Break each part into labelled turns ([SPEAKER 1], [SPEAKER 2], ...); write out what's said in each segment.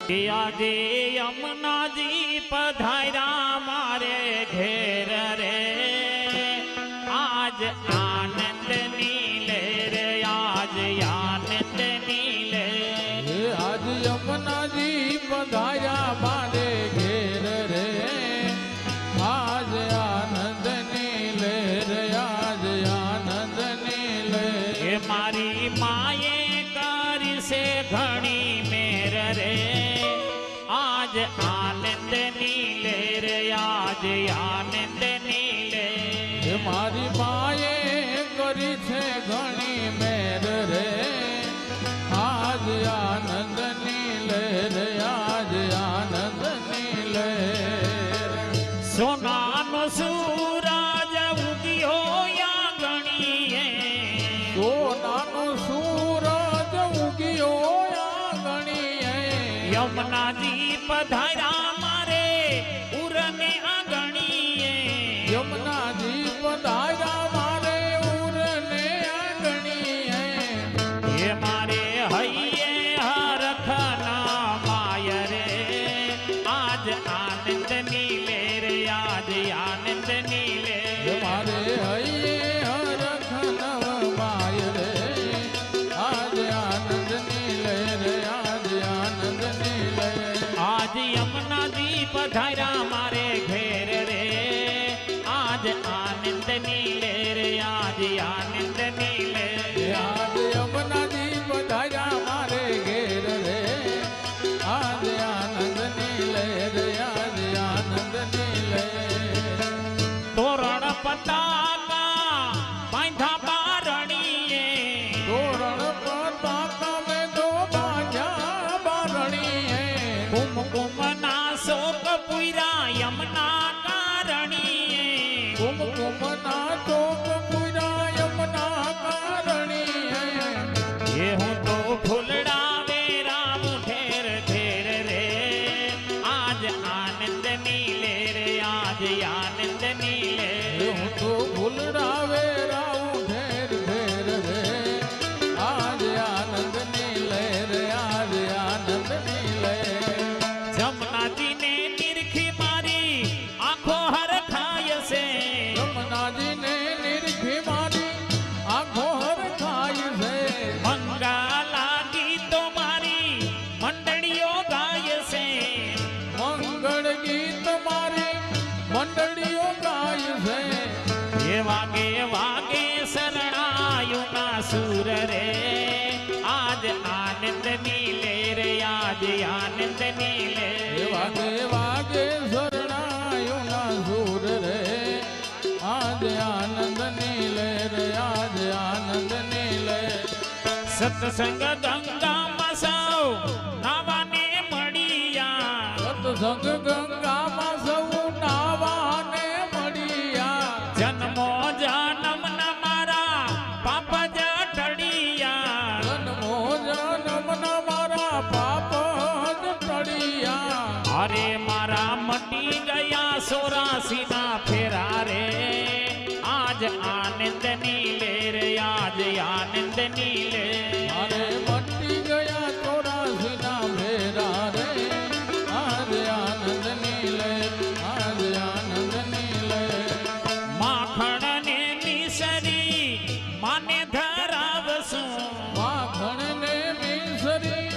[SPEAKER 1] આજે યમુનાજી પધાર્યા મારે ઘેર રે, આજ આનંદની લહેર, આજ આનંદની લહેર.
[SPEAKER 2] આજ યમુનાજી પધાર્યા મારે ઘેર રે, આજ આનંદની લહેર, આજ આનંદની લહેર.
[SPEAKER 1] મારી માએ કરી છે ઘણી મેર રે, આજ આનંદની લહેર, આજ આનંદની લહેર.
[SPEAKER 2] મારી માએ કરી છે ઘણી મેર રે, આજ આનંદની લહેર, આજ આનંદની લહેર.
[SPEAKER 1] સોનાનો સૂરજ ઉગ્યો યા ગણીએ,
[SPEAKER 2] સોનાનો સૂરજ ઉગ્યો યા ગણીએ.
[SPEAKER 1] યમુનાજી પધાર્યા મારે ઉરને આંગણીએ,
[SPEAKER 2] યમુનાજી પધાર્યા મારે ઉરને આંગણીએ.
[SPEAKER 1] એ મારે હૈયે હરખના માય રે, આજ આનંદની લહેર, આજ આનંદની લહેર.
[SPEAKER 2] મારે હૈયે હરખ નવ માય રે, આજ આનંદની લહેર, આજ આનંદની લહેર.
[SPEAKER 1] આજ યમુનાજી પધાર્યા મારે ઘેર રે, આજ આનંદની લહેર, આજ આનંદની લહેર.
[SPEAKER 2] આજ યમુનાજી પધાર્યા મારે ઘેર રે, આજ આનંદની લહેર, આજ આનંદની લહેર.
[SPEAKER 1] તોરણ પતાકા બાંધા બારણીએ,
[SPEAKER 2] તોરણ પતાકા મેં તો બાંધ્યા બારણીએ.
[SPEAKER 1] કુમકુમના શોક પૂરા યમુના કારણીએ,
[SPEAKER 2] કુમકુમના ચોક પૂરા યમુના કારણીએ.
[SPEAKER 1] એ હું તો ફૂલડા વેરાવું ઠેર ઠેર રે, આજ આનંદની લહેર, આજ આનંદની લહેર.
[SPEAKER 2] હું તો ફૂલડા વેરાવું ઠેર ઠેર રે, આજ આનંદની લહેર, આજ આનંદની લહેર.
[SPEAKER 1] જમનાજીને નિરખી મારી આંખો હરખાય છે,
[SPEAKER 2] યમુનાજીને નિરખી મારી આંખો હરખાય છે.
[SPEAKER 1] મંગલા ગીતો મારી મંડળીઓ ગાય છે,
[SPEAKER 2] મંગળ ગીત મારી મંડળીઓ ગાય છે.
[SPEAKER 1] એ વાગે વાગે શરણાયું ના સુર રે, આજ આનંદની લહેર, આજ આનંદની લહેર.
[SPEAKER 2] વાગે વાગે શરણાયું ના સુર રે, આજ આનંદની લહેર, આજ આનંદની લહેર.
[SPEAKER 1] સત્સંગ ગંગામાં સૌ નાવાને મળ્યા,
[SPEAKER 2] સત્સંગ ગંગામાં સૌ નાવાને મળ્યા.
[SPEAKER 1] જન્મો જન્મ ના મારા પાપ જ ટળિયા,
[SPEAKER 2] જન્મો જન્મ ના મારા પાપ જ ટળિયા.
[SPEAKER 1] અરે મારા મટી ગયા 84 ના ફેરા રે, આજ આનંદની લહેર, આજ આનંદની લહેર.
[SPEAKER 2] મારે મટી ગયા 84 ના ફેરા રે, આજ આનંદની લહેર, આજ આનંદની લહેર.
[SPEAKER 1] માખણ ને મિસરી માને ધરાવશું,
[SPEAKER 2] માખણ ને મિસરી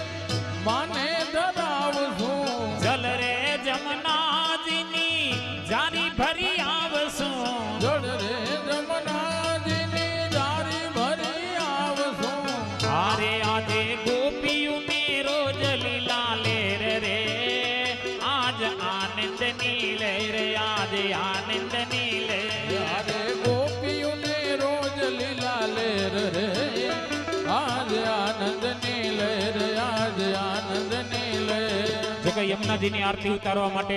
[SPEAKER 2] માને ધરાવશું.
[SPEAKER 1] જલ રે જમનાજીની જારી ભરી આવશું,
[SPEAKER 2] જળ રે જમનાજીની જારી ભરી આવશું.
[SPEAKER 1] અરે આજે ગોપીઓને રોજ લીલા લહેર રે, આજ આનંદની લહેર, આજ આનંદની લહેર.
[SPEAKER 2] યારે ગોપીઓને રોજ લીલા લહેર રે, આજ આનંદની લહેર, આજ આનંદની લહેર.
[SPEAKER 1] જો કે યમુનાજીની આરતી ઉતારવા માટે